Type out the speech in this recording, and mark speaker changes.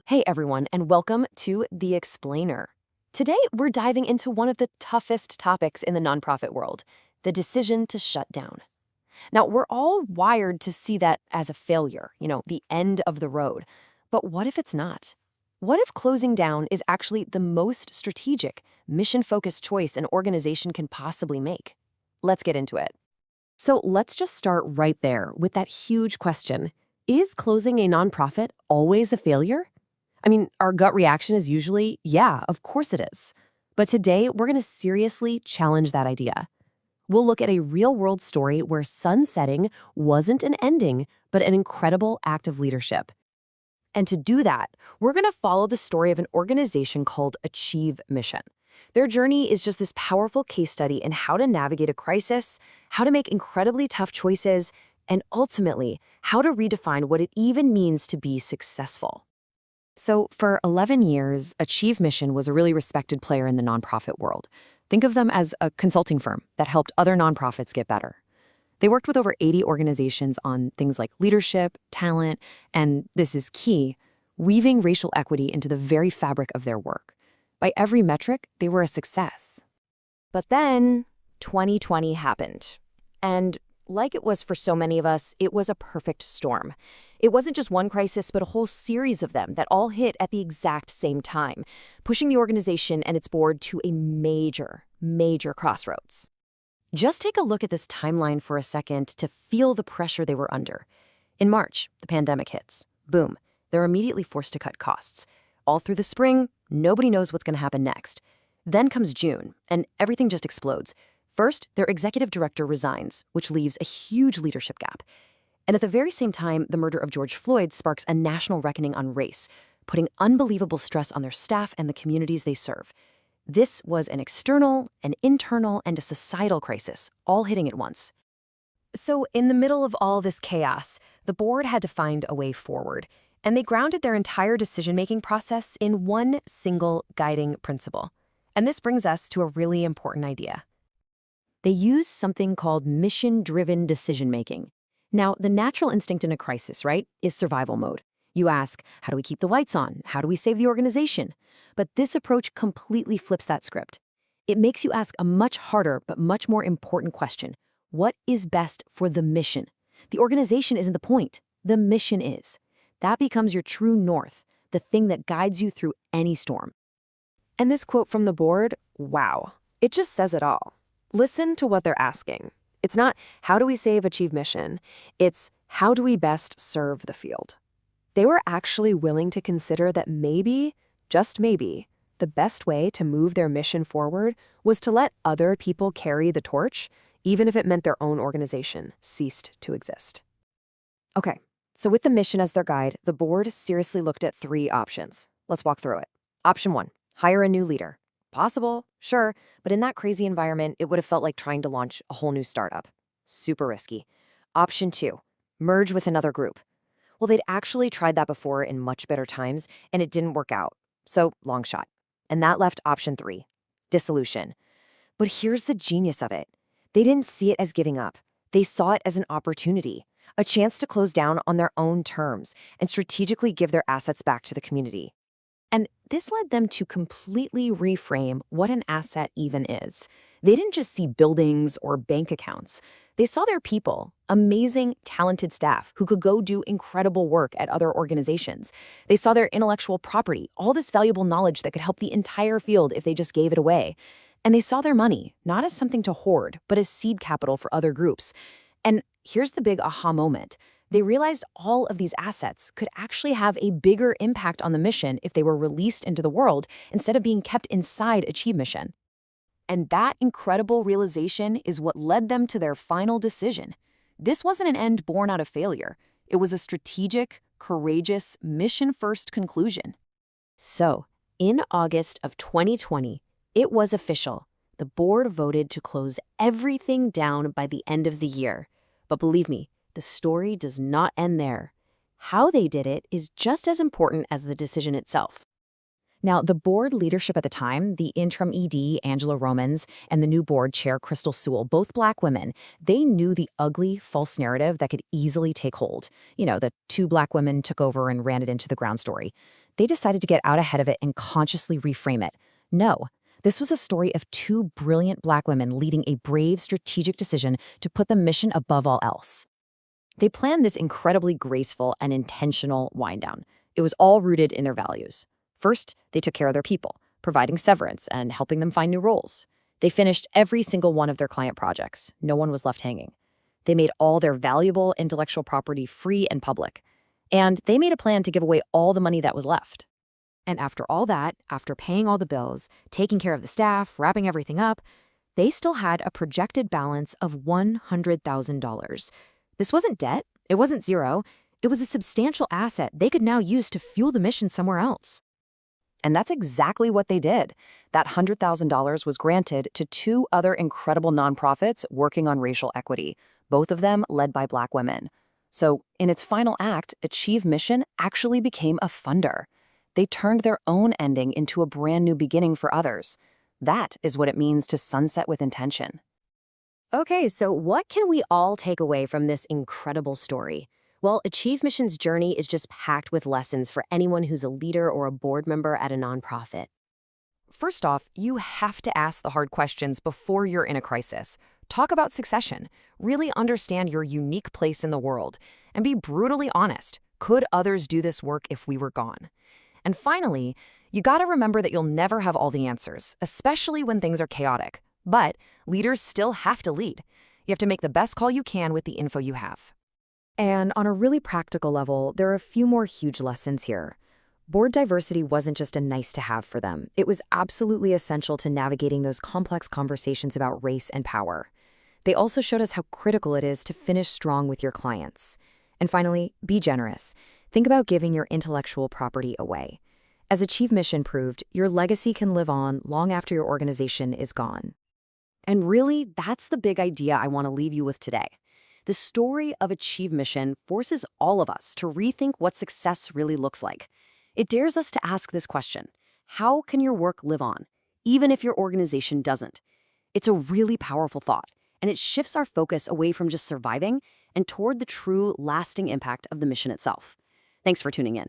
Speaker 1: Hey everyone, and welcome to The Explainer. Today, we're diving into one of the toughest topics in the nonprofit world, the decision to shut down. Now, we're all wired to see that as a failure, the end of the road. But what if it's not? What if closing down is actually the most strategic, mission-focused choice an organization can possibly make? Let's get into it. So let's just start right there with that huge question. Is closing a nonprofit always a failure? I mean, our gut reaction is usually, yeah, of course it is. But today, we're going to seriously challenge that idea. We'll look at a real-world story where sunsetting wasn't an ending, but an incredible act of leadership. And to do that, we're going to follow the story of an organization called Achieve Mission. Their journey is just this powerful case study in how to navigate a crisis, how to make incredibly tough choices, and ultimately, how to redefine what it even means to be successful. So for 11 years, Achieve Mission was a really respected player in the nonprofit world. Think of them as a consulting firm that helped other nonprofits get better. They worked with over 80 organizations on things like leadership, talent, and this is key, weaving racial equity into the very fabric of their work. By every metric, they were a success. But then 2020 happened. And like it was for so many of us, it was a perfect storm. It wasn't just one crisis, but a whole series of them that all hit at the exact same time, pushing the organization and its board to a major, major crossroads. Just take a look at this timeline for a second to feel the pressure they were under. In March, the pandemic hits. Boom, they're immediately forced to cut costs. All through the spring, nobody knows what's going to happen next. Then comes June, and everything just explodes. First, their executive director resigns, which leaves a huge leadership gap. And at the very same time, the murder of George Floyd sparks a national reckoning on race, putting unbelievable stress on their staff and the communities they serve. This was an external, an internal, and a societal crisis, all hitting at once. So in the middle of all this chaos, the board had to find a way forward, and they grounded their entire decision-making process in one single guiding principle. And this brings us to a really important idea. They use something called mission-driven decision-making. Now, the natural instinct in a crisis, right, is survival mode. You ask, how do we keep the lights on? How do we save the organization? But this approach completely flips that script. It makes you ask a much harder but much more important question. What is best for the mission? The organization isn't the point. The mission is. That becomes your true north, the thing that guides you through any storm. And this quote from the board, wow, it just says it all. Listen to what they're asking. It's not, how do we save Achieve Mission? It's, how do we best serve the field? They were actually willing to consider that maybe, just maybe, the best way to move their mission forward was to let other people carry the torch, even if it meant their own organization ceased to exist. Okay, so with the mission as their guide, the board seriously looked at 3 options. Let's walk through it. Option 1, hire a new leader. Possible, sure, but in that crazy environment, it would have felt like trying to launch a whole new startup. Super risky. Option 2, merge with another group. Well, they'd actually tried that before in much better times, and it didn't work out. So, long shot. And that left option 3, dissolution. But here's the genius of it. They didn't see it as giving up. They saw it as an opportunity, a chance to close down on their own terms and strategically give their assets back to the community. And this led them to completely reframe what an asset even is. They didn't just see buildings or bank accounts. They saw their people, amazing, talented staff who could go do incredible work at other organizations. They saw their intellectual property, all this valuable knowledge that could help the entire field if they just gave it away. And they saw their money, not as something to hoard, but as seed capital for other groups. And here's the big aha moment. They realized all of these assets could actually have a bigger impact on the mission if they were released into the world instead of being kept inside Achieve Mission. And that incredible realization is what led them to their final decision. This wasn't an end born out of failure. It was a strategic, courageous, mission-first conclusion. So, in August of 2020, it was official. The board voted to close everything down by the end of the year. But believe me, the story does not end there. How they did it is just as important as the decision itself.
Speaker 2: Now, the board leadership at the time, the interim ED, Angela Romans, and the new board chair, Crystal Sewell, both Black women, they knew the ugly, false narrative that could easily take hold. The two Black women took over and ran it into the ground story. They decided to get out ahead of it and consciously reframe it. No, this was a story of two brilliant Black women leading a brave, strategic decision to put the mission above all else.
Speaker 1: They planned this incredibly graceful and intentional wind down. It was all rooted in their values. First, they took care of their people, providing severance and helping them find new roles. They finished every single one of their client projects. No one was left hanging. They made all their valuable intellectual property free and public. And they made a plan to give away all the money that was left.
Speaker 2: And after all that, after paying all the bills, taking care of the staff, wrapping everything up, they still had a projected balance of $100,000. This wasn't debt. It wasn't zero. It was a substantial asset they could now use to fuel the mission somewhere else.
Speaker 1: And that's exactly what they did. That $100,000 was granted to two other incredible nonprofits working on racial equity, both of them led by Black women. So, in its final act, Achieve Mission actually became a funder. They turned their own ending into a brand new beginning for others. That is what it means to sunset with intention.
Speaker 3: Okay, so what can we all take away from this incredible story? Well, Achieve Mission's journey is just packed with lessons for anyone who's a leader or a board member at a nonprofit.
Speaker 1: First off, you have to ask the hard questions before you're in a crisis. Talk about succession. Really understand your unique place in the world. And be brutally honest. Could others do this work if we were gone? And finally, you gotta remember that you'll never have all the answers, especially when things are chaotic. But leaders still have to lead. You have to make the best call you can with the info you have.
Speaker 2: And on a really practical level, there are a few more huge lessons here. Board diversity wasn't just a nice-to-have for them. It was absolutely essential to navigating those complex conversations about race and power. They also showed us how critical it is to finish strong with your clients. And finally, be generous. Think about giving your intellectual property away. As Achieve Mission proved, your legacy can live on long after your organization is gone.
Speaker 1: And really, that's the big idea I want to leave you with today. The story of Achieve Mission forces all of us to rethink what success really looks like. It dares us to ask this question: how can your work live on, even if your organization doesn't? It's a really powerful thought, and it shifts our focus away from just surviving and toward the true, lasting impact of the mission itself. Thanks for tuning in.